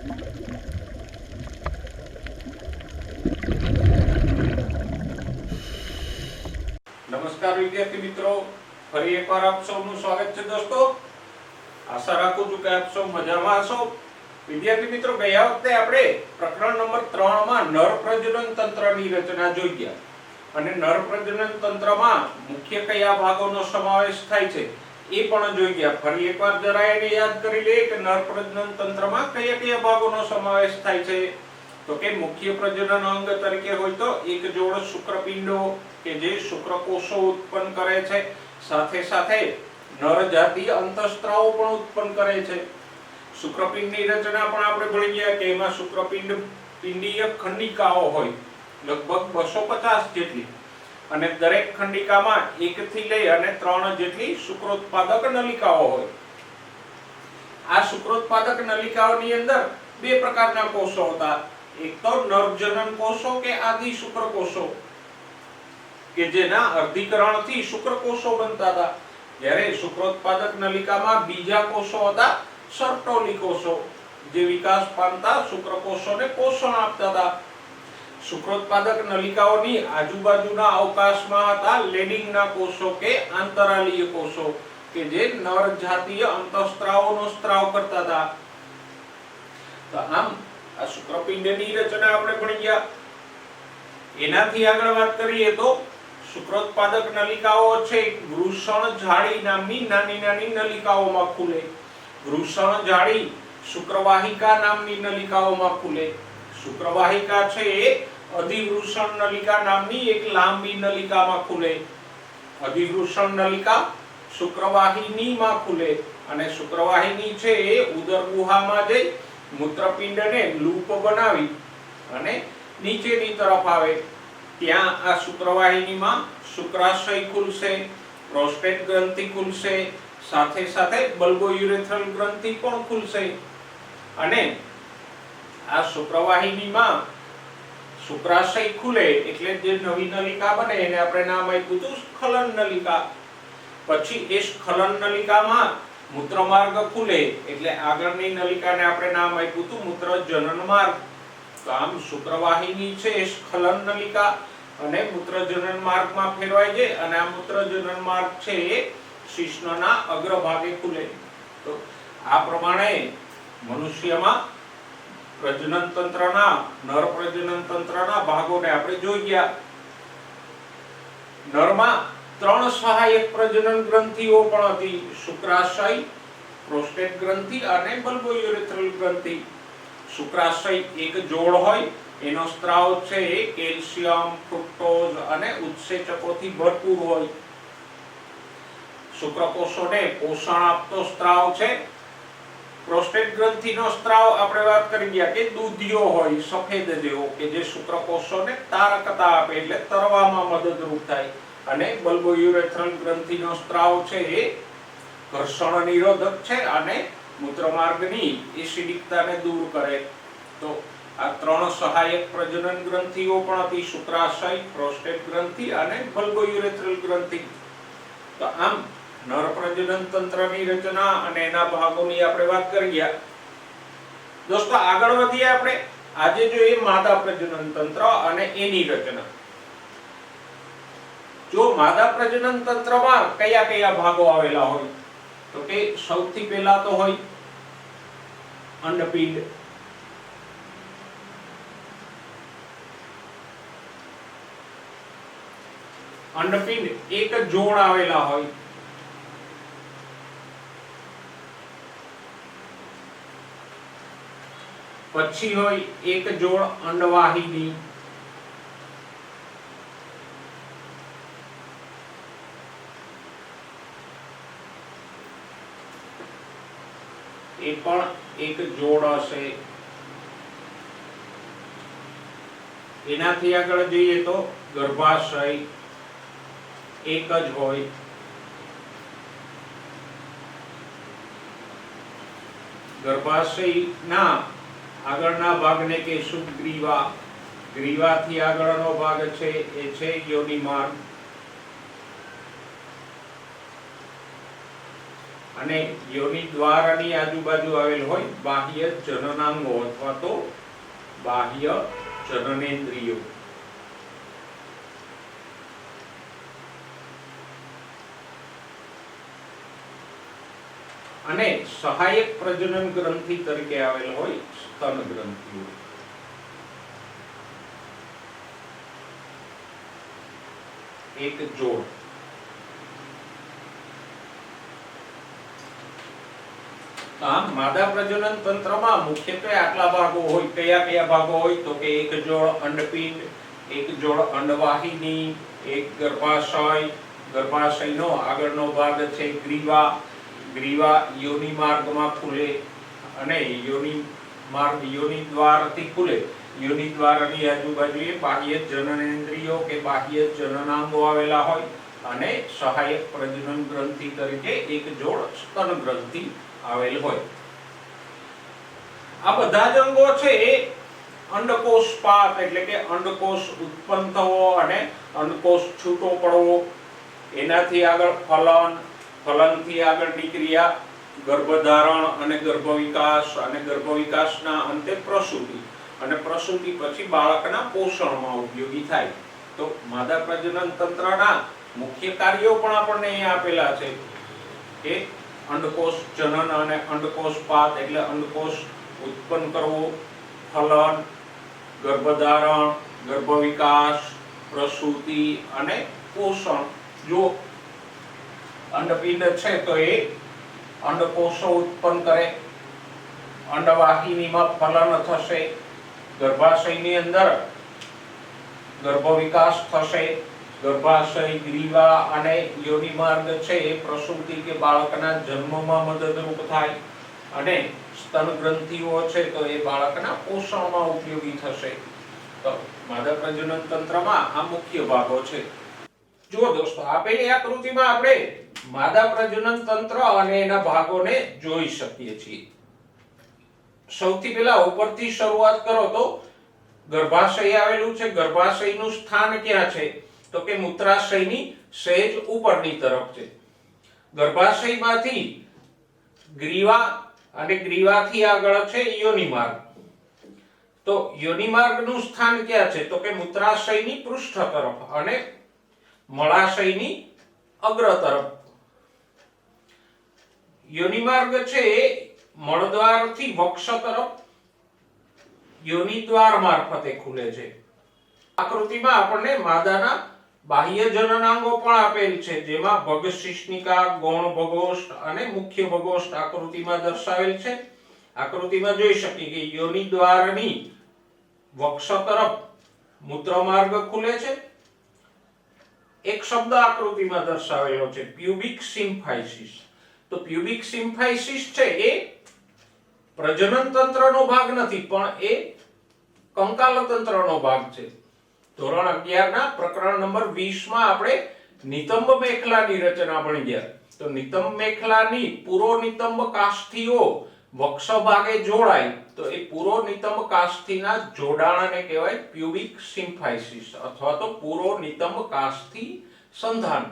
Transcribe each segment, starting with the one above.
નમસ્કાર વિદ્યાર્થી મિત્રો, ફરી એકવાર આપ સૌનું સ્વાગત છે દોસ્તો। આશા રાખું છું કે આપ સૌ મજામાં હશો। વિદ્યાર્થી મિત્રો, ગયા વખતે આપણે પ્રકરણ નંબર 3 માં નર પ્રજનન તંત્રની રચના જોઈ ગયા અને નર પ્રજનન તંત્રમાં મુખ્ય કયા ભાગોનો સમાવેશ થાય છે એ પણ જોઈ ગયા। ફરી એકવાર જરા એને યાદ કરી લઈએ કે નર પ્રજનન તંત્રમાં કયા કયા ભાગોનો સમાવેશ થાય છે। તો કે મુખ્ય પ્રજનન અંગ તરીકે હોય તો એક જોડ શુક્રપિંડો કે જે શુક્રકોષો ઉત્પન્ન કરે છે, સાથે સાથે નર જાતીય અંતઃસ્ત્રાવો પણ ઉત્પન્ન કરે છે। શુક્રપિંડની રચના પણ આપણે ભણી ગયા કે એમાં શુક્રપિંડ પિંડીય ખંડિકાઓ હોય લગભગ 250 જેટલી, અને દરેક ખંડિકામાં 1 થી લઈ અને 3 જેટલી શુક્રોત્પાદક નલિકાઓ હોય। આ શુક્રોત્પાદક નલિકાઓની અંદર બે પ્રકારના કોષો હતા। એક તો નરજનન કોષો કે આદિ શુક્રકોષો કે જેના અર્ધીકરણથી શુક્રકોષો બનતા હતા, જ્યારે શુક્રોત્પાદક નલિકામાં બીજા કોષો હતા સર્ટોલી કોષો, જે વિકાસ પામતા શુક્રકોષોને પોષણ આપતા હતા। શુક્રોત્પાદક નલિકાઓની આજુબાજુના અવકાશમાં હતા લેડિંગના કોષો કે આંતરાલીય કોષો કે જે નર જાતીય અંતઃસ્ત્રાવોનો સ્ત્રાવ કરતા હતા। તો આમ આ શુક્રપિંડની રચના આપણે ભણી ગયા। એનાથી આગળ વાત કરીએ તો શુક્રોત્પાદક નલિકાઓ છે વૃષણ જાળી નામની નાની નાની નલિકાઓમાં ખુલે। વૃષણ જાળી શુક્રવાહિકા નામની નલિકાઓમાં ખુલે। શુક્રવાહિકા છે એ અધિવૃષણ નલિકા નામની એક લાંબી નલિકામાં ખુલે। અધિવૃષણ નલિકા શુક્રવાહિનીમાં ખુલે અને શુક્રવાહિની છે એ ઉદર ગુહામાં જઈ મૂત્રપિંડને લૂપ બનાવી અને નીચેની તરફ આવે। ત્યાં આ શુક્રવાહિનીમાં શુક્રાશય ખુલશે, પ્રોસ્ટેટ ગ્રંથિ ખુલશે, સાથે સાથે બલ્બોયુરેથ્રલ ગ્રંથિ પણ ખુલશે। અને આ શુક્રવાહિનીમાં શુક્રાશય ખુલે એટલે જે નવી નલિકા બને એને આપણે નામ આપ્યું હતું સ્ખલન નલિકા। પછી એ સ્ખલન નલિકામાં મૂત્રમાર્ગ ખુલે એટલે આગળની નલિકાને આપણે નામ આપ્યું હતું મૂત્રજનન માર્ગ। તો આમ શુક્રવાહિની છે સ્ખલન નલિકા અને મૂત્રજનન માર્ગમાં ફેરવાય છે અને આ મૂત્રજનન માર્ગ છે એ શિશ્નના અગ્રભાગે ખુલે। તો આ પ્રમાણે મનુષ્યમાં પ્રજનન તંત્રના નર પ્રજનન તંત્રના ભાગોને આપણે જોઈ ગયા। નરમાં 3 સહાયક પ્રજનન ગ્રંથિઓ પણ હતી, શુક્રાશય, પ્રોસ્ટેટ ગ્રંથિ અને બલ્બોયુરેથ્રલ ગ્રંથિ। શુક્રાશય એક જોડ હોય, એનો સ્ત્રાવ છે એ કેલ્શિયમ, ફ્રુક્ટોઝ અને ઉત્સેચકોથી ભરપૂર હોય। શુક્રકોષોને પોષણ આપતો સ્ત્રાવ છે। પ્રોસ્ટેટ ગ્રંથિનો સ્ત્રાવ આપણે વાત કરી ગયા કે દૂધિયો હોય સફેદ જેવો કે જે શુક્રકોષોને તારકતા આપે એટલે તરવામાં મદદરૂપ થાય। અને બલ્બોયુરેથ્રલ ગ્રંથિનો સ્ત્રાવ છે એ ઘર્ષણ નિરોધક છે અને મૂત્રમાર્ગની એસિડિકતાને દૂર કરે। તો આ 3 સહાયક પ્રજનન ગ્રંથિઓ પણ હતી, શુક્રાશય, પ્રોસ્ટેટ ગ્રંથિ અને બલ્બોયુરેથ્રલ ગ્રંથિ। તો આમ નર પ્રજનન તંત્રની રચના અને એના ભાગોની આપણે વાત કરી ગયા। દોસ્તો આગળ વધીએ આપણે આજે જોઈએ માદા પ્રજનન તંત્ર અને એની રચના। જો માદા પ્રજનન તંત્રમાં કયા કયા ભાગો આવેલા હોય તો કે સૌથી પહેલા તો હોય અંડપિંડ। અંડપિંડ એક જોડ આવેલા હોય। પછી હોય એક જોડ અંડવાહિની। એ પણ એક જોડ હશે। એનાથી આગળ જઈએ તો ગર્ભાશય એક જ હોય। ગર્ભાશયના આગળના ભાગને કે શુભગ્રીવા, ગ્રીવાથી આગળનો ભાગ છે એ છે યોનિમાર્ગ। અને યોનિ દ્વારની આજુબાજુ આવેલ હોય બાહ્ય જનનાંગો અથવા તો બાહ્ય જનનેન્દ્રિયો. અને સહાયક પ્રજનન ગ્રંથિ તરીકે આવેલ હોય સ્તન ગ્રંથિઓ. એક જોડ. આમ માદા પ્રજનન તંત્રમાં મુખ્યત્વે આટલા ભાગો હોય. કયા કયા ભાગો હોય? તો કે એક જોડ અંડપિંડ, એક જોડ અંડવાહિની, એક ગર્ભાશય, ગર્ભાશયનો આગળનો ભાગ છે ગ્રીવા, ગ્રીવા યોનિ માર્ગમાં ખુલે અને યોનિ માર્ગ યોનિ દ્વારથી ખુલે. યોનિ દ્વારની આજુબાજુએ બાહ્ય જનનેન્દ્રિયો કે બાહ્ય જનનાંગો આવેલા હોય અને સહાયક પ્રજનન ગ્રંથિ તરીકે એક જોડ સ્તન ગ્રંથિ આવેલ હોય. આ બધા જ અંગો છે એ અંડકોષ પાત એટલે કે અંડકોષ ઉત્પન્ન થવો અને અંડકોષ છૂટો પડવો, એનાથી આગળ ફલન, ફલનથી આગળની ક્રિયા ગર્ભધારણ અને ગર્ભ વિકાસ, અને ગર્ભ વિકાસના અંતે પ્રસૂતિ, અને પ્રસૂતિ પછી બાળકના પોષણમાં ઉપયોગી થાય. તો માદા પ્રજનન તંત્રના મુખ્ય કાર્યો પણ આપણને અહીં આપેલા છે કે અંડકોષ જનન અને અંડકોષ પાત એટલે અંડકોષ ઉત્પન્ન કરવો, ફલન, ગર્ભધારણ, ગર્ભ વિકાસ, પ્રસૂતિ અને પોષણ. જો અંડપિંડ છે તો એ અંડકોષો ઉત્પન્ન કરે, અંડવાહિનીમાં ફલન થશે, ગર્ભાશયની અંદર ગર્ભ વિકાસ થશે, ગર્ભાશય, ગ્રીવા અને યોનિ માર્ગ છે એ પ્રસૂતિ કે બાળકના જન્મમાં મદદરૂપ થાય, અને સ્તન ગ્રંથિઓ છે તો એ બાળકના પોષણમાં ઉપયોગી થશે. તો માદા પ્રજનન તંત્રમાં આ મુખ્ય ભાગો છે. જુઓ દોસ્તો, આપેલી આકૃતિમાં આપણે માદા પ્રજનન તંત્ર અને એના ભાગોને જોઈ શકીએ છીએ. સૌથી પહેલા ઉપરથી શરૂઆત કરો તો ગર્ભાશય આવેલું છે. ગર્ભાશયનું સ્થાન ક્યાં છે? તો કે મૂત્રાશયની સહેજ ઉપરની તરફ છે. ગર્ભાશયમાંથી ગ્રીવા અને ગ્રીવાથી આગળ છે યોનિ માર્ગ. તો યોનિ માર્ગનું સ્થાન ક્યાં છે? તો કે મૂત્રાશયની પૃષ્ઠ તરફ અને મળાશયની અગ્ર તરફ. યોનિ માર્ગ છે એ મળદ્વારથી વક્ષ તરફ યોનિ દ્વાર મારફતે ખુલે છે. આકૃતિમાં આપણને માદાના બાહ્ય જનનાંગો પણ આપેલ છે, જેમાં ભગશિશ્નિકા, ગૌણ ભગોષ્ઠ અને મુખ્ય ભગોષ્ઠ આકૃતિમાં દર્શાવેલ છે. આકૃતિમાં જોઈ શકીએ કે યોનિ દ્વારની વક્ષ તરફ મૂત્ર માર્ગ ખુલે છે. એક શબ્દ આકૃતિમાં દર્શાવેલો છે પ્યુબિક સિમ્ફાઇસિસ. તો પ્યુબિક સિમ્ફાઇસિસ છે એ પ્રજનન તંત્રનો ભાગ નથી, પણ એ કંકાલ તંત્રનો ભાગ છે. ધોરણ 11 ના પ્રકરણ નંબર 20 માં આપણે નિતંબ મેખલાની રચના ભણી ગયા. તો નિતંબ મેખલાની પૂરો નિતંબ કાષ્ઠીઓ વક્ષ ભાગે જોડાય તો એ પૂરો નિતંબ કાષ્ઠીના જોડાણને કહેવાય પ્યુબિક સિમ્ફાઇસિસ અથવા તો પૂરો નિતંબ કાષ્ઠી સંધાન.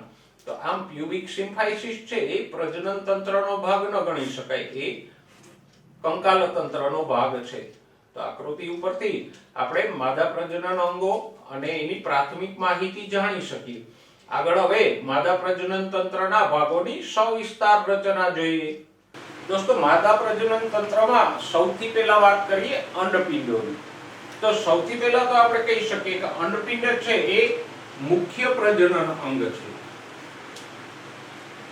તો આમ પ્યુબિક સિમ્ફાઇસિસ છે એ પ્રજનન તંત્રનો ભાગ ન ગણી શકાય, એ કંકાલ તંત્રનો ભાગ છે. તો આકૃતિ ઉપરથી આપણે માદા પ્રજનન અંગો અને એની પ્રાથમિક માહિતી જાણી શકીએ. આગળ હવે માદા પ્રજનન તંત્રના ભાગોની સવિસ્તાર રચના જોઈએ. દોસ્તો, માદા પ્રજનન તંત્રમાં સૌથી પહેલા વાત કરીએ અંડપિંડોની. તો સૌથી પહેલા તો આપણે કહી શકીએ કે અંડપિંડ છે એ મુખ્ય પ્રજનન અંગ છે.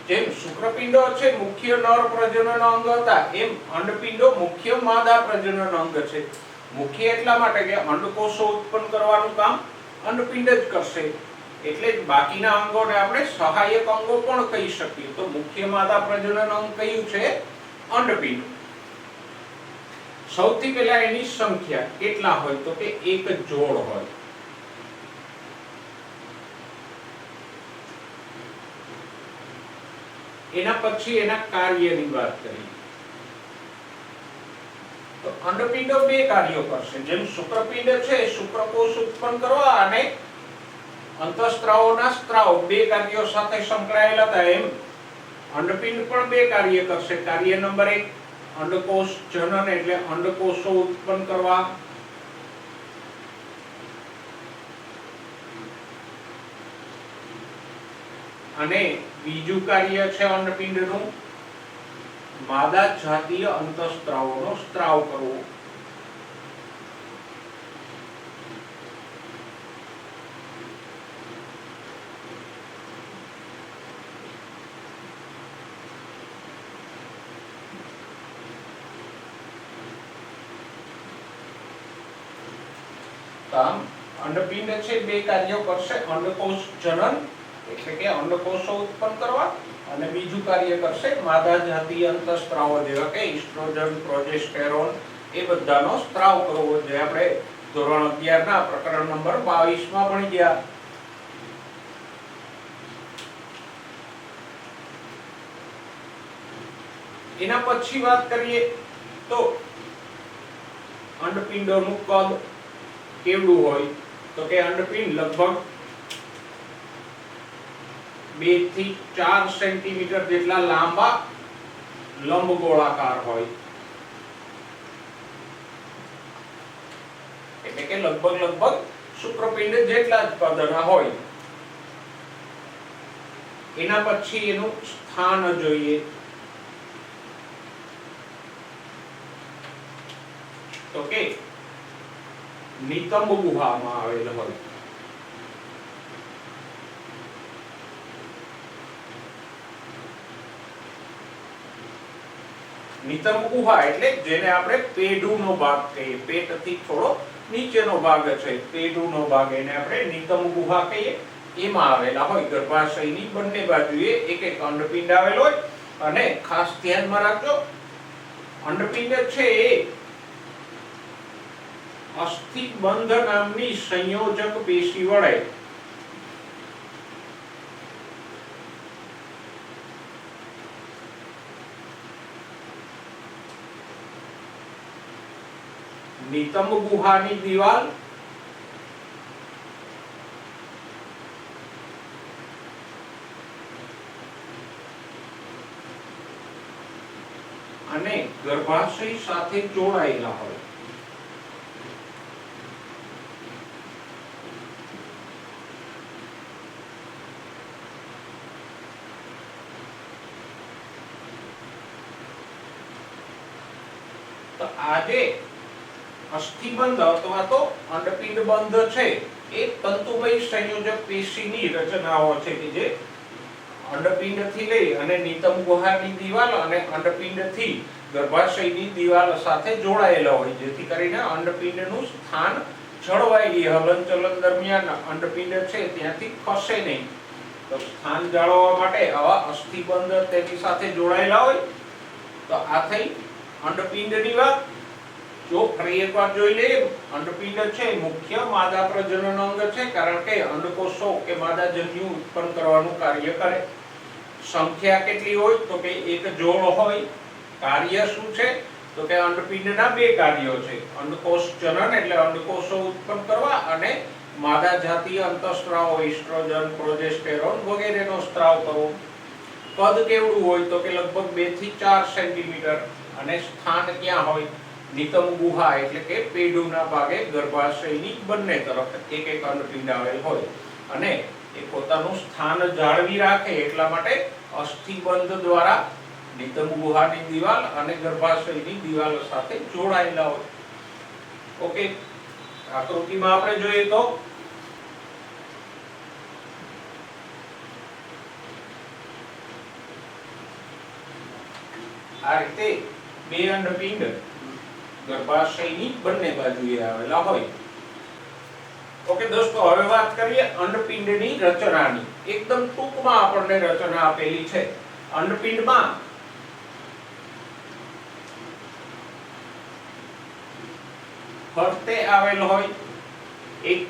જેમ શુક્રપિંડો છે મુખ્ય નર પ્રજનન અંગ હતા, એમ અંડપિંડો મુખ્ય માદા પ્રજનન અંગ છે. મુખ્ય એટલા માટે કે અંડકોષો ઉત્પન્ન કરવાનું કામ અંડપિંડ જ કરશે, એટલે જ બાકીના અંગોને આપણે સહાયક અંગો પણ કહી શકીએ. તો મુખ્ય માદા પ્રજનન અંગ કયું છે? અંડપિંડ. સૌથી પહેલા એની સંખ્યા કેટલા હોય? તો કે એક જોડ હોય. એના પછી એના કાર્યની વાત કરીએ તો અંડપિંડો બે કાર્યો કરશે. જેમ શુક્રપિંડ છે શુક્રકોષ ઉત્પન્ન કરવા અને અંતઃસ્ત્રાવોના સ્ત્રાવ બે કાર્યો સાથે સંકળાયેલા હતા, એમ અંડપિંડ પણ બે કાર્ય કરશે. કાર્ય નંબર 1 અંડકોષ જનન એટલે અંડકોષો ઉત્પન્ન કરવા, અને બીજું કાર્ય છે અંડપિંડનું માદા જાતીય અંતઃસ્ત્રાવોનો સ્ત્રાવ કરવો. અંડપિંડ છે બે કાર્યો કરશે. અંડકોષ જનન એટલે કે અંડકોષો ઉત્પન્ન કરવા, અને બીજું કાર્ય કરશે માદા જાતીય અંતઃસ્ત્રાવો જેવા કે ઇસ્ટ્રોજન, પ્રોજેસ્ટેરોન એ બધાનો સ્ત્રાવ કરવો, જે આપણે ધોરણ 11 ના પ્રકરણ નંબર 22 માં ભણી ગયા. એના પછી વાત કરીએ તો અંડપિંડોનું કદ કેવડું હોય, તો કે અંડપિંડ લગભગ 2 થી 4 સેન્ટીમીટર જેટલા લાંબા લંબગોળાકાર હોય. એટલે કે લગભગ શુક્રપિંડ જેટલા જ કદના હોય. એના પછી એનું સ્થાન જોઈએ તો કે નિતંબ ગુહામાં આવેલ હોય. નિતંબ ગુહા એટલે જેને આપણે પેઢુનો ભાગ કહીએ, પેટથી થોડો નીચેનો ભાગ છે, પેઢુનો ભાગ, એને આપણે નિતંબ ગુહા કહીએ. એમાં આવેલા હોય ગર્ભાશયની બંને બાજુએ એક એક અંડપિંડ આવેલ હોય. અને ખાસ ધ્યાનમાં રાખજો, અંડપિંડ છે એ અસ્થિબંધ નામની સંયોજક પેશી વડે નિતંબ ગુહાની દિવાલ અને ગર્ભાશય સાથે જોડાયેલા હોય. તો આજે અસ્થિબંધ અથવા તો અંડપિંડ બંધ છે એ તંતુમય સંયોજક પેશીની રચનાઓ છે કે જે અંડપિંડથી લઈ અને નિતંબ ગુહાની દિવાલ અને અંડપિંડથી ગર્ભાશયની દિવાલ સાથે જોડાયેલા હોય, જેથી કરીને અંડપિંડનું સ્થાન જળવાઈ રહે. હલનચલન દરમિયાન અંડપિંડ છે ત્યાંથી ખસે નહીં. તો સ્થાન જાળવવા માટે આવા અસ્થિબંધ તેની સાથે જોડાયેલા હોય. તો આ થઈ અંડપિંડની વાત. જો ફરી એકવાર જોઈ લઈએ, અંડપિંડ છે મુખ્ય માદા પ્રજનન અંગ છે, કારણ કે અંડકોષો કે માદા જન્યુ ઉત્પન્ન કરવાનું કાર્ય કરે. સંખ્યા કેટલી હોય તો કે એક જોડ હોય. કાર્ય શું છે તો કે અંડપિંડના બે કાર્યો છે, અંડકોષ જનન એટલે અંડકોષો ઉત્પન્ન કરવા અને માદા જાતીય અંતઃસ્ત્રાવો ઇસ્ટ્રોજન, પ્રોજેસ્ટેરોન વગેરેનો સ્ત્રાવ કરવો. કદ કેવડું હોય તો કે લગભગ 2 થી 4 સેન્ટીમીટર. અને સ્થાન ક્યાં હોય? નિતંબ ગુહા એટલે કે પેઢુના ભાગે ગર્ભાશયની બંને તરફ એક એક અંડપિંડ આવેલ હોય. અને એ પોતાનું સ્થાન જાળવી રાખે એટલા માટે અસ્થિબંધ દ્વારા નિતંબ ગુહાની દિવાલ અને ગર્ભાશયની દિવાલ સાથે જોડાયેલા હોય. ઓકે, આકૃતિમાં આપણે જોઈએ તો આ રીતે બે અંડપિંડ ગર્ભાશયની બંને બાજુએ આવેલા હોય. ઓકે દોસ્તો, હવે વાત કરીએ અંડપિંડની રચનાની. એકદમ ટૂંકમાં આપણને રચના આપેલી છે. અંડપિંડમાં ફરતે આવેલ હોય એક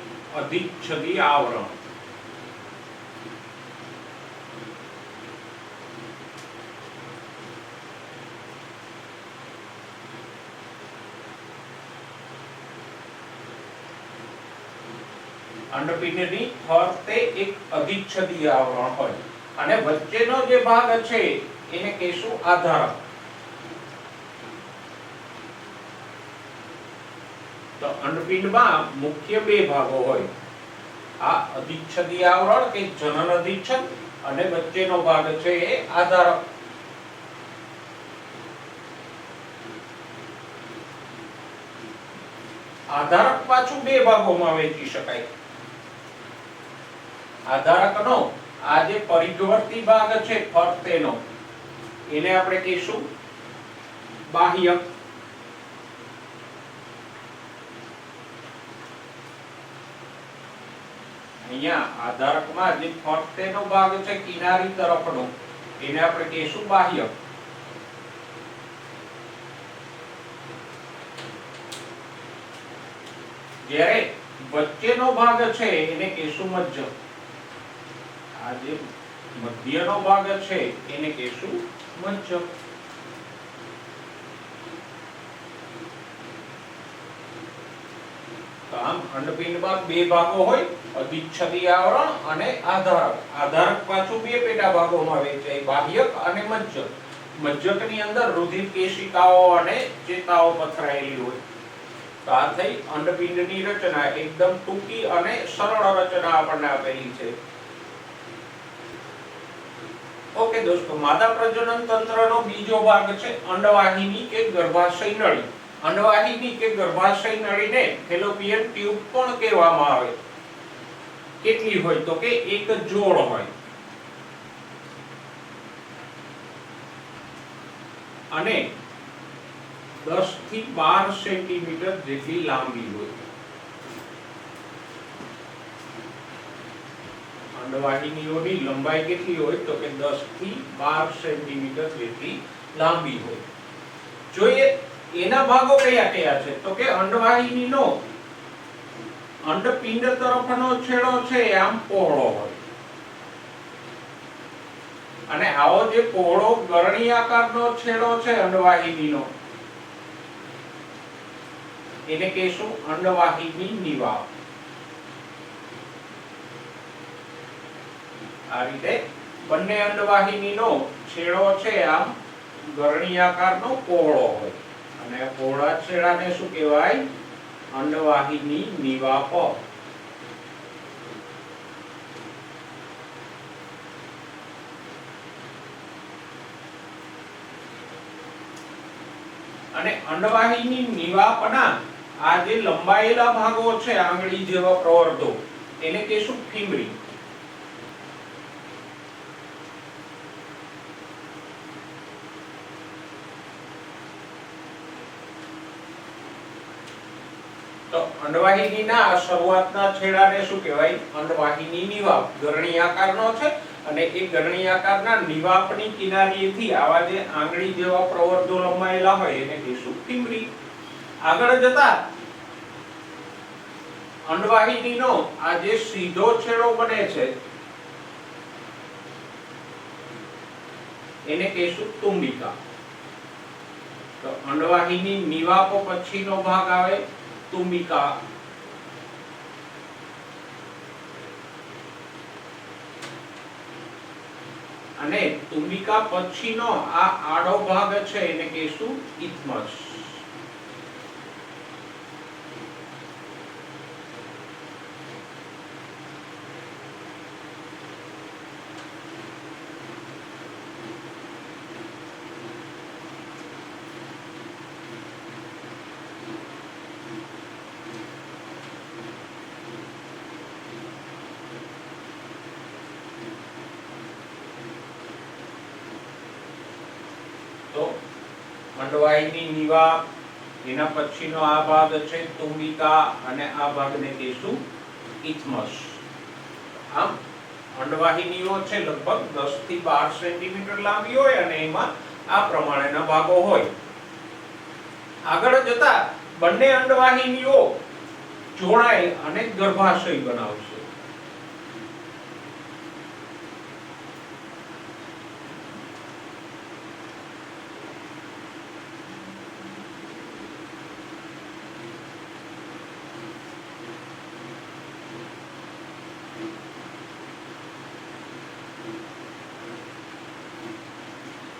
અધિચ્છદી આવરણ. અંડપિંડની ફરતે એક અધિચ્છદી આવરણ હોય અને વચ્ચેનો જે ભાગ છે એને કહેશું આધારક. તો અંડપિંડમાં મુખ્ય બે ભાગો હોય, આ અધિચ્છદીય આવરણ કે જનન અધિચ્છદ અને વચ્ચેનો ભાગ છે એ આધારક. આધારક પાછું બે ભાગોમાં વહેંચી શકાય. આધારકનો આ જે પરિઘવર્તી ભાગ છે ફરતેનો, એને આપણે કહીશું બાહ્યક. અહીંયા આધારકમાં જે ફરતેનો ભાગ છે કિનારી તરફનો, એને આપણે કહીશું બાહ્યક. જ્યારે વચ્ચેનો ભાગ છે એને કહીશું મજ્જક. આ જે મધ્યનો ભાગ છે એને કહીશું મજ્જક. તો આમ અંડપિંડમાં બે ભાગો હોય, અધિચ્છદીય આવરણ અને આધારક. આધારક પાછું બે પેટા ભાગોમાં વહેંચાય, બાહ્યક અને મજ્જક. મજ્જકની અંદર રુધિર કેશિકાઓ અને ચેતાઓ પથરાયેલી હોય. તો આ થઈ અંડપિંડની રચના. એકદમ ટૂંકી અને સરળ રચના આપણને આપેલી છે. ઓકે દોસ્તો, માદા પ્રજનન તંત્રનો બીજો ભાગ છે અંડવાહિની કે ગર્ભાશય નળી. અંડવાહિની કે ગર્ભાશય નળીને ફેલોપિયન ટ્યુબ પણ કહેવામાં આવે. કેટલી હોય તો કે એક જોડ હોય અને 10 થી 12 સેન્ટીમીટર જેટલી લાંબી હોય. અંડવાહિનીઓની લંબાઈ કેટલી હોય તો કે 10 થી 12 સેન્ટીમીટર જેટલી લાંબી હોય. જોઈએ એના ભાગો કયા કયા છે તો કે અંડવાહિનીનો અંડપિંડ તરફનો છેડો છે આમ પહોળો હોય અને આવો જે પહોળો ગરણી આકારનો છેડો છે અંડવાહિનીનો, એને કહેશું અંડવાહિની નિવાપ. આ રીતે બંને અંડવાહિનીનો છેડો છે આમ ગરણી આકારનો પહોળો હોય અને પહોળા છેડાને શું કહેવાય? અંડવાહિની નિવાપ. અને અંડવાહિની નિવાપના આ જે લંબાયેલા ભાગો છે આંગળી જેવા પ્રવર્ધો, એને કહેશું ફીમરી. તો અંડવાહિનીના શરૂઆતના છેડાને શું કહેવાય? અંડવાહિની નિવાપ. ગરણી આકારનો છે અને એ ગરણી આકારના નિવાપની કિનારીએથી આવા જે આંગળી જેવા પ્રવર્ધો લંબાયેલા હોય એને કહીશું ફીમરી. આગળ જતા અંડવાહિનીનો આ જે સીધો છેડો બને છે એને કહીશું તુંબિકા. તો અંડવાહિની નિવાપ પછીનો ભાગ આવે તુંબિકા. અને તુંબિકા પછીનો આ આડો ભાગ છે એને કહીશું ઇથમસ. તો અંડવાહિની નિવાપ, એના પછીનો આ ભાગ છે તુંબિકા અને આ ભાગને કહીશું ઇથમસ. આમ અંડવાહિનીઓ છે લગભગ 10 થી 12 સેન્ટીમીટર લાંબી હોય અને એમાં આ પ્રમાણેના ભાગો હોય. આગળ જતા બંને અંડવાહિનીઓ જોડાય અને ગર્ભાશય બનાવશે.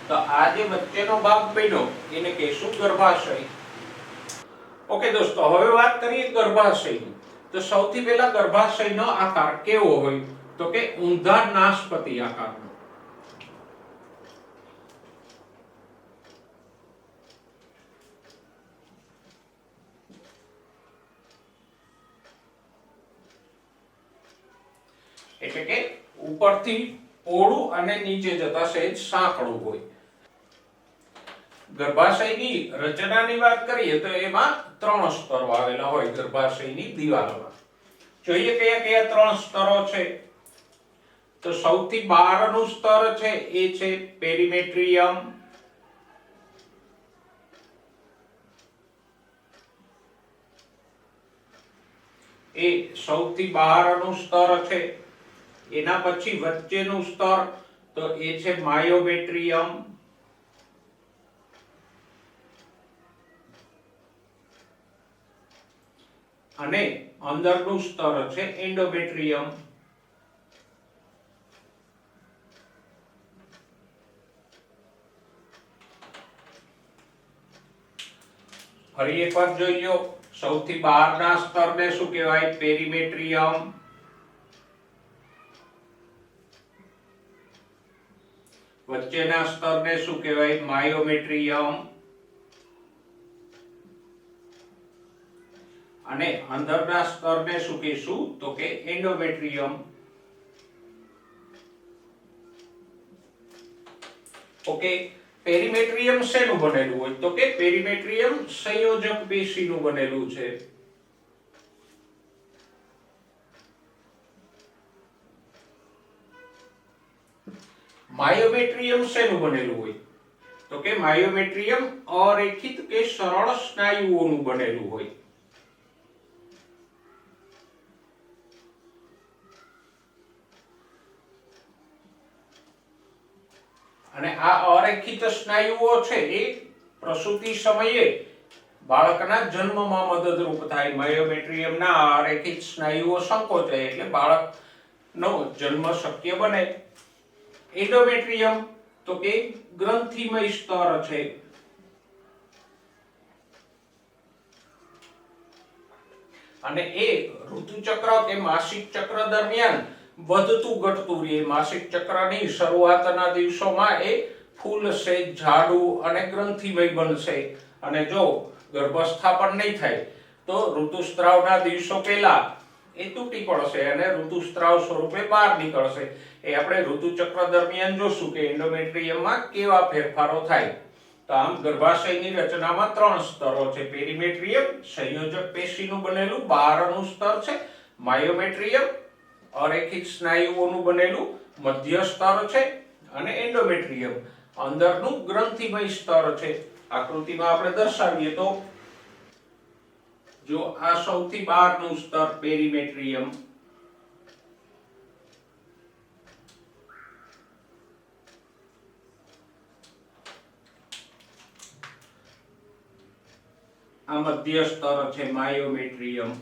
તો આ જે વચ્ચેનો ભાગ બન્યો એને કહેશું ગર્ભાશય. ઓકે દોસ્તો, હવે વાત કરીએ ગર્ભાશયની. તો સૌથી પહેલા ગર્ભાશયનો આકાર કેવો હોય? તો કે ઊંધા નાશપતિ આકારનો. એટલે કે ઉપરથી પોળું અને નીચે જતા સહેજ સાંકડું હોય. ગર્ભાશયની રચનાની વાત કરીએ તો એમાં 3 સ્તરો આવેલા હોય ગર્ભાશયની દિવાલોમાં. જોઈએ કયા કયા 3 સ્તરો છે. તો સૌથી બહારનું સ્તર છે એ છે પેરીમેટ્રિયમ. એ સૌથી બહારનું સ્તર છે. એના પછી વચ્ચેનું સ્તર તો એ છે માયોમેટ્રિયમ. અને અંદરનું સ્તર છે એન્ડોમેટ્રિયમ. ફરી એકવાર જોઈ લો. સૌથી બહારના સ્તરને શું કહેવાય? પેરીમેટ્રિયમ. વચ્ચેના સ્તરને શું કહેવાય? માયોમેટ્રિયમ. અને અંદરના સ્તરને શું કહીશું? તો કે એન્ડોમેટ્રિયમ. ઓકે, પેરીમેટ્રિયમ શેનું બનેલું હોય? તો કે પેરીમેટ્રિયમ સંયોજક પેશીનું બનેલું છે. માયોમેટ્રિયમ શેનું બનેલું હોય? તો કે માયોમેટ્રિયમ અરેખિત કે સરળ સ્નાયુઓનું બનેલું હોય. અને આ અરેખિત સ્નાયુઓ છે એ પ્રસૂતિ સમયે બાળકના જન્મમાં મદદરૂપ થાય. માયોમેટ્રિયમના અરેખિત સ્નાયુઓ સંકોચાય એટલે બાળકનો જન્મ શક્ય બને. એન્ડોમેટ્રિયમ તો કે ગ્રંથિમય સ્તર છે. અને એ ઋતુચક્ર કે માસિક ચક્ર દરમિયાન વધતું ઘટતું રહે. માસિક ચક્રની શરૂઆતના દિવસોમાં એ ફૂલશે, જાડું અને ગ્રંથિમય બનશે. અને જો ગર્ભસ્થાપન નહીં થાય તો ઋતુસ્ત્રાવના દિવસો પહેલા એ તૂટી પડશે અને ઋતુસ્ત્રાવ સ્વરૂપે બહાર નીકળશે. એ આપણે ઋતુચક્ર દરમિયાન જોશું કે એન્ડોમેટ્રિયમમાં કેવા ફેરફારો થાય. તો આમ ગર્ભાશયની રચનામાં 3 સ્તરો છે. પેરીમેટ્રિયમ સંયોજક પેશીનું બનેલું બહારનું સ્તર છે. માયોમેટ્રિયમ અરેખિત સ્નાયુઓનું બનેલું મધ્ય સ્તર છે. અને એન્ડોમેટ્રિયમ અંદરનું ગ્રંથિમય સ્તર છે. આકૃતિમાં આપણે દર્શાવીએ તો જો આ સૌથી બહારનું સ્તર પેરીમેટ્રિયમ. આ મધ્ય સ્તર છે માયોમેટ્રિયમ.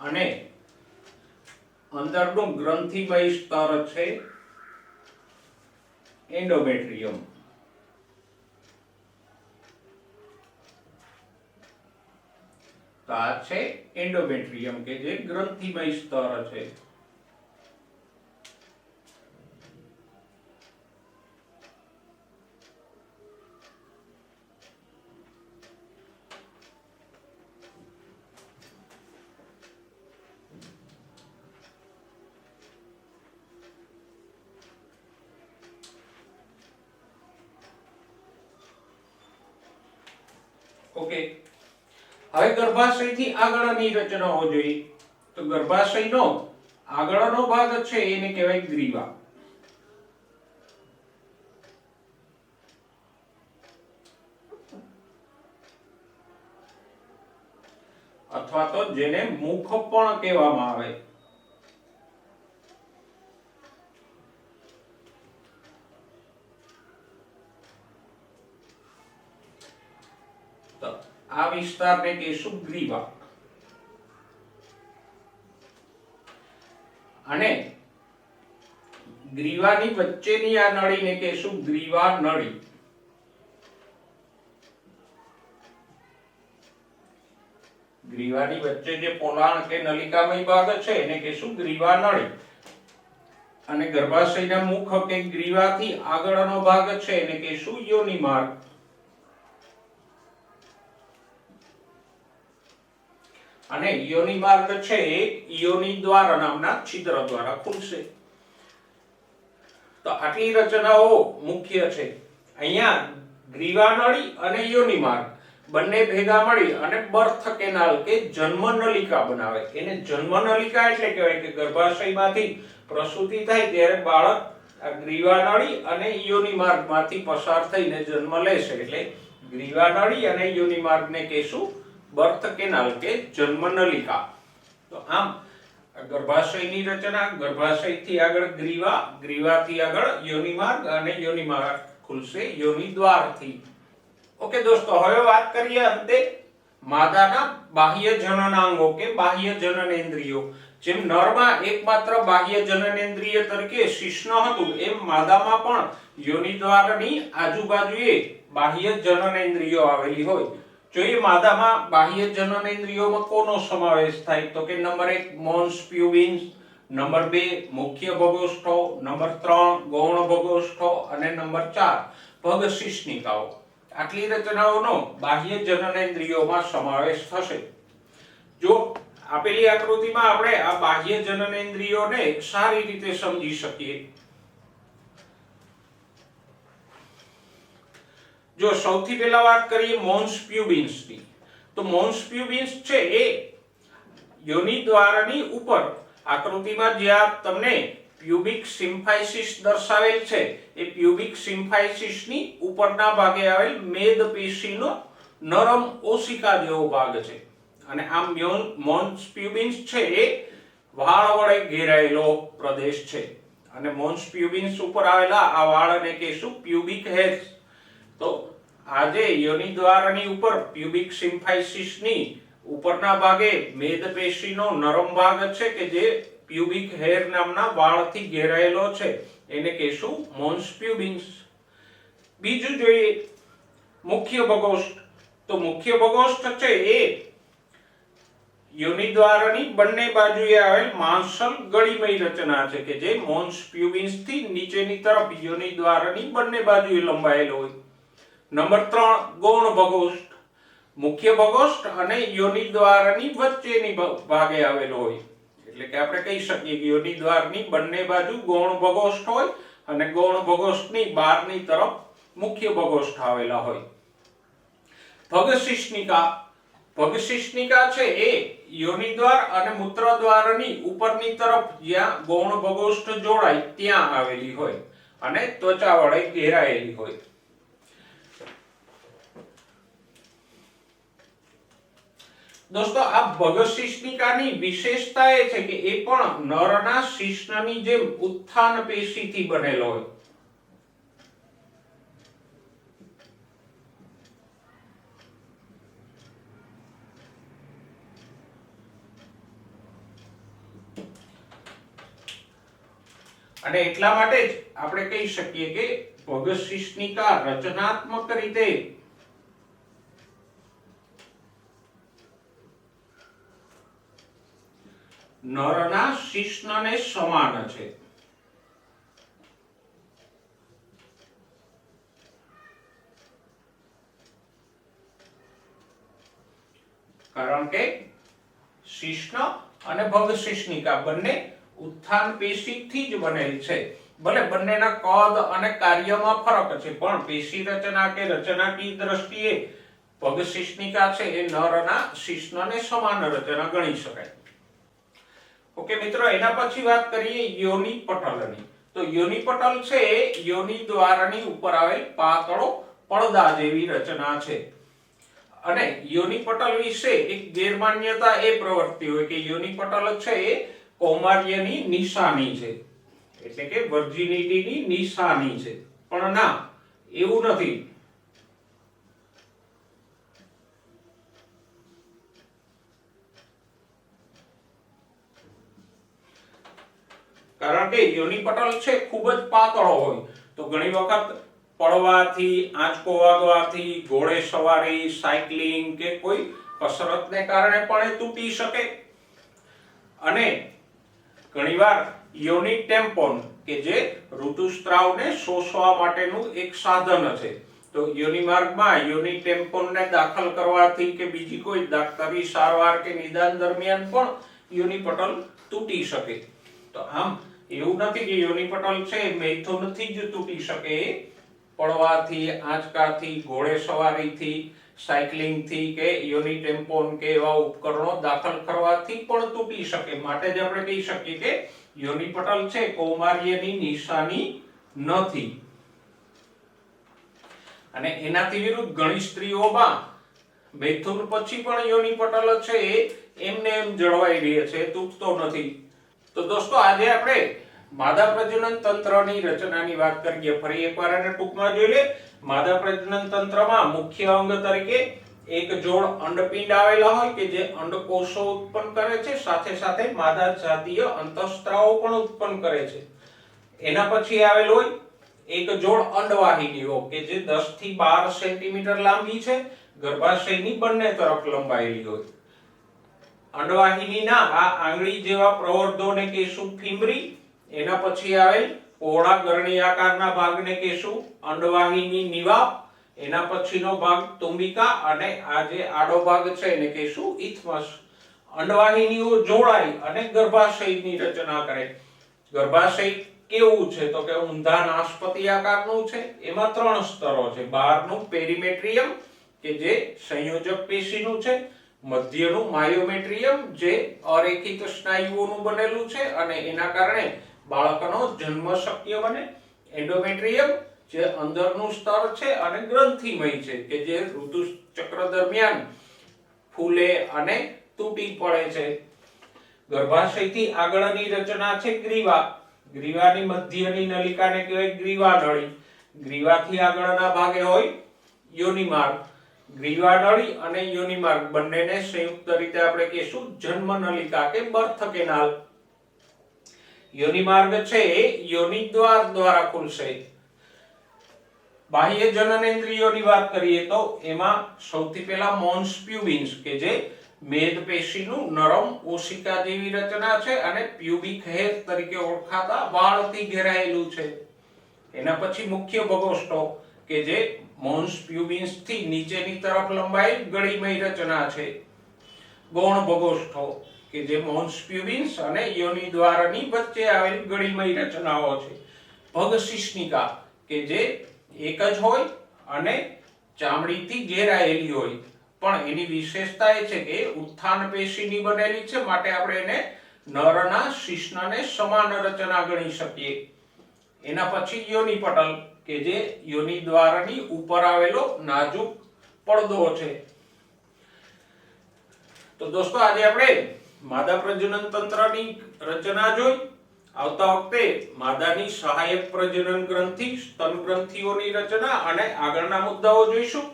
અને અંદરનું ગ્રંથિમય સ્તર છે એન્ડોમેટ્રિયમ. તો આ છે એન્ડોમેટ્રિયમ કે જે ગ્રંથિમય સ્તર છે. ઓકે, હવે ગર્ભાશયથી આગળની રચનાઓ જોઈએ. તો ગર્ભાશયનો આગળનો ભાગ છે એને કહેવાય ગ્રીવા. અથવા તો જેને મુખ પણ કહેવામાં આવે. તો આ વિસ્તારને કહીશું ગ્રીવા. ગ્રીવાની વચ્ચેની આ નળીને કહેશું ગ્રીવા નળી. ગ્રીવાની વચ્ચે જે પોલાણ કે નલિકામય ભાગ છે એને કહેશું ગ્રીવા નળી. અને ગર્ભાશયના મુખ કે ગ્રીવાથી આગળનો ભાગ છે એને કહેશું યોનિ માર્ગ. અને યોનિ માર્ગ છે એ યોનિ દ્વાર નામના છિદ્ર દ્વારા ખુલશે. તો આટલી રચનાઓ મુખ્ય છે. અહીંયા ગ્રીવા નળી અને યોનિ માર્ગ બંને ભેગા મળી અને બર્થ કેનાલ કે જન્મ નલિકા બનાવે. એને જન્મ નલિકા એટલે કહેવાય કે ગર્ભાશયમાંથી પ્રસૂતિ થાય ત્યારે બાળક આ ગ્રીવા નળી અને યોનિ માર્ગમાંથી પસાર થઈને જન્મ લેશે એટલે ગ્રીવા નળી અને યોનિ માર્ગને કહેશું બર્થ કેનાલ કે જન્મ નલિકા. તો આમ ગર્ભાશયની રચના, ગર્ભાશયથી આગળ ગ્રીવા, ગ્રીવાથી આગળ યોનિ માર્ગ અને યોનિ માર્ગ ખુલશે યોનિ દ્વારથી. ઓકે દોસ્તો, હવે વાત કરીએ અંતે માદાના બાહ્ય જનનાંગો કે બાહ્ય જનનેન્દ્રિયો. જેમ નરમાં એકમાત્ર બાહ્ય જનનેન્દ્રિય તરીકે શિશ્ન હતું એમ માદામાં પણ યોનિ દ્વારની આજુબાજુએ બાહ્ય જનનેન્દ્રિયો આવેલી હોય. જોઈએ માદામાં બાહ્ય જનનેન્દ્રિયોમાં કોનો સમાવેશ થાય તો કે નંબર 1 મોન્સ પ્યુબિન્સ, નંબર 2 મુખ્ય ભગોષ્ઠો, નંબર 3 ગૌણ ભગોષ્ઠો અને નંબર 4 ભગશિશ્નિકાઓ. આટલી રચનાઓનો બાહ્ય જનનેન્દ્રિયોમાં સમાવેશ થશે. જો આપેલી આકૃતિમાં આપણે આ બાહ્ય જનનેન્દ્રિયોને સારી રીતે સમજી શકીએ. જો સૌથી પહેલા વાત કરીએ મોન્સ પ્યુબિન્સની, તો મોન્સ પ્યુબિન્સ છે એ યોનિ દ્વારની ઉપર આકૃતિમાં જ્યાં તમને પ્યુબિક સિમ્ફાઇસિસ દર્શાવેલ છે એ પ્યુબિક સિમ્ફાઇસિસની ઉપરના ભાગે આવેલ મેદ પેશીનો નરમ ઓશિકા જેવો ભાગ છે. અને આ મોન્સ પ્યુબિન્સ છે એ વાળ વડે ઘેરાયેલો પ્રદેશ છે. અને મોન્સ પ્યુબિન્સ ઉપર આવેલા આ વાળને કહેશું પ્યુબિક હેર્સ. તો આ જે યોનિ દ્વારની ઉપર પ્યુબિક સિમ્ફાઇસિસની ઉપરના ભાગે મેદ પેશીનો નરમ ભાગ છે કે જે પ્યુબિક હેર નામના વાળથી ઘેરાયેલો છે એને કહેશું મોન્સ પ્યુબિન્સ. બીજું જોઈએ મુખ્ય ભગોષ્ઠ. તો મુખ્ય ભગોષ્ઠ છે એ યોનિ દ્વારની બંને બાજુએ આવેલ માંસલ ગળીમય રચના છે કે જે મોન્સ પ્યુબિન્સ થી નીચેની તરફ યોનિ દ્વારની બંને બાજુએ લંબાયેલો હોય. નંબર 3 ગૌણ ભગોષ્ઠ. મુખ્ય ભગોષ્ઠ અને યોનિ દ્વારની વચ્ચેની ભાગે આવેલો હોય. એટલે કે આપણે કહી શકીએ કે યોનિ દ્વારની બંને બાજુ ગૌણ ભગોષ્ઠ હોય અને ગૌણ ભગોષ્ઠની બહારની તરફ મુખ્ય ભગોષ્ઠ આવેલા હોય. ભગશિશ્નિકા. ભગશિશ્નિકા છે એ યોનિ દ્વાર અને મૂત્ર દ્વારની ઉપરની તરફ જ્યાં ગૌણ ભગોષ્ઠ જોડાય ત્યાં આવેલી હોય અને ત્વચા વડે ઘેરાયેલી હોય. દોસ્તો આ ભગશિશ્નિકાની વિશેષતા એ છે કે એ પણ નરના શિશ્નની જેમ ઉત્થાન પેશીથી બનેલો હોય. અને એટલા માટે જ આપણે કહી શકીએ કે ભગશિશ્નિકા રચનાત્મક રીતે નરના શિશ્નને સમાન છે. કારણ કે શિશ્ન અને ભગશિશ્નિકા બંને ઉત્થાન પેશીથી જ બનેલ છે. ભલે બંનેના કદ અને કાર્યમાં ફરક છે પણ પેશી રચના કે રચનાકીય દ્રષ્ટિએ ભગશિશ્નિકા છે એ નરના શિશ્નને સમાન રચના ગણી શકાય. ઓકે મિત્રો, એના પછી વાત કરીએ યોનિ પટલની. તો યોનિ પટલ છે એ યોનિ દ્વારની ઉપર આવેલ પાતળો પડદા જેવી રચના છે. અને યોનિ પટલ વિશે એક ગેરમાન્યતા એ પ્રવર્તી હોય કે યોનિ પટલ છે એ કૌમાર્યની નિશાની છે, એટલે કે વર્જિનિટીની નિશાની છે. પણ ના, એવું નથી. કારણ કે યોની પટલ છે ખૂબ જ પાતળો હોય તો ઘણી વખત પડવાથી, આંચકો વાગવાથી, ઘોડે સવારી, સાયકલિંગ કે કોઈ કસરતને કારણે પણ એ તૂટી શકે. અને ઘણીવાર યોની ટેમ્પોન કે જે ઋતુસ્ત્રાવને શોષવા માટેનું એક સાધન છે, તો યોની માર્ગમાં યોની ટેમ્પોનને દાખલ કરવાથી કે બીજી કોઈ દાક્તરી સારવાર કે નિદાન દરમિયાન પણ યોની પટલ તૂટી શકે. તો આમ એવું નથી કે યોની પટલ છે મૈથુનથી જ તૂટી શકે, પડવાથી, આંચકાથી, ઘોડે સવારીથી, સાયકલિંગથી કે યોની ટેમ્પોન કે એવા ઉપકરણો દાખલ કરવાથી પણ તૂટી શકે. માટે જ આપણે કહી શકીએ કે યોની પટલ છે કૌમાર્યની નિશાની નથી. અને એનાથી વિરુદ્ધ ઘણી સ્ત્રીઓમાં મૈથુન પછી પણ યોની પટલ છે એમને એમ જળવાઈ રહે છે, તૂટતો નથી. તો દોસ્તો આજે આપણે માદા પ્રજનન તંત્રની રચનાની વાત કરીએ. ફરી એકવાર એને ટૂંકમાં જોઈ લે. માદા પ્રજનન તંત્રમાં મુખ્ય અંગ તરીકે એક જોડ અંડપિંડ આવેલા હોય કે જે અંડકોષો ઉત્પન્ન કરે છે, સાથે સાથે માદા જાતીય અંતઃસ્ત્રાવો પણ ઉત્પન્ન કરે છે. એના પછી આવેલ હોય એક જોડ અંડવાહિનીઓ કે જે 10 થી 12 સેન્ટીમીટર લાંબી છે, ગર્ભાશયની બંને તરફ લંબાયેલી હોય. અંડવાહિનીના આ આંગળી જેવા પ્રવર્ધોને કહેશું ફીમરી. એના પછી આવેલ પહોળા ગરણી આકારના ભાગને કહેશું અંડવાહિની નિવાપ. એના પછીનો ભાગ તુંબિકા અને આ જે આડો ભાગ છે એને કહેશું ઇથમસ. અંડવાહિનીઓ જોડાઈ અને ગર્ભાશયની રચના કરે. ગર્ભાશય કેવું છે તો કે ઊંધા નાશપતિ આકારનું છે. એમાં 3 સ્તરો છે. બહારનું પેરીમેટ્રિયમ કે જે સંયોજક પેશીનું છે, મધ્યનું માયોમેટ્રિયમ જે અરેખિત સ્નાયુઓનું બનેલું છે અને એના કારણે બાળકનો જન્મ શક્ય બને, એન્ડોમેટ્રિયમ જે અંદરનું સ્તર છે અને ગ્રંથિમય છે કે જે ઋતુચક્ર દરમિયાન ફૂલે અને તૂટી પડે છે. ગર્ભાશયથી આગળની રચના છે ગ્રીવા. ગ્રીવાની મધ્યની નલિકાને કહેવાય ગ્રીવા નળી. ગ્રીવાથી આગળના ભાગે હોય યોની માર્ગ. ગ્રીવા નળી અને યોની માર્ગ બંનેને સંયુક્ત રીતે આપણે કહીશું જન્મ નલિકા કે બર્થ કેનાલ. યોની માર્ગ છે એ યોની દ્વાર દ્વારા ખુલશે. બાહ્ય જનનેન્દ્રિયોની વાત કરીએ તો એમાં સૌથી પહેલા મોન્સ પ્યુબિન્સ કે જે મેદ પેશીનું નરમ ઓશિકા જેવી રચના છે અને પ્યુબિક હેર તરીકે ઓળખાતા વાળથી ઘેરાયેલું છે. એના પછી મુખ્ય બગોષ્ઠો કે જે મોન્સ પ્યુબિન્સ થી નીચેની તરફ લંબાયેલ ગળીમય રચના છે. ગૌણ બગોષ્ઠો કે જે મોન્સ પ્યુબિન્સ અને યોની દ્વારની વચ્ચે આવેલ ગળીમય રચનાઓ છે. ભગશિશ્નિકા કે જે એક જ હોય અને ચામડીથી ઘેરાયેલી હોય, પણ એની વિશેષતા એ છે કે ઉત્થાન પેશીની બનેલી છે, માટે આપણે એને નરના શિશ્નને સમાન રચના ગણી શકીએ. એના પછી યોની પટલ કે જે યોની દ્વારની ઉપર આવેલો નાજુક પડદો છે. તો દોસ્તો આજે આપણે માદા પ્રજનન તંત્રની રચના જોઈ. આવતા વખતે માદાની સહાયક પ્રજનન ગ્રંથિ, સ્તન ગ્રંથિઓની રચના અને આગળના મુદ્દાઓ જોઈશું.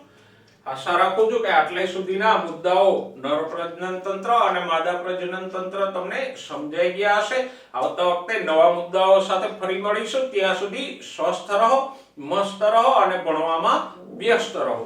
આશા રાખું છું કે આટલે સુધીના મુદ્દાઓ નર પ્રજનન તંત્ર અને માદા પ્રજનન તંત્ર તમને સમજાઈ ગયા હશે. આવતા વખતે નવા મુદ્દાઓ સાથે ફરી મળીશું. ત્યાં સુધી સ્વસ્થ રહો, મસ્ત રહો અને ભણવામાં વ્યસ્ત રહો.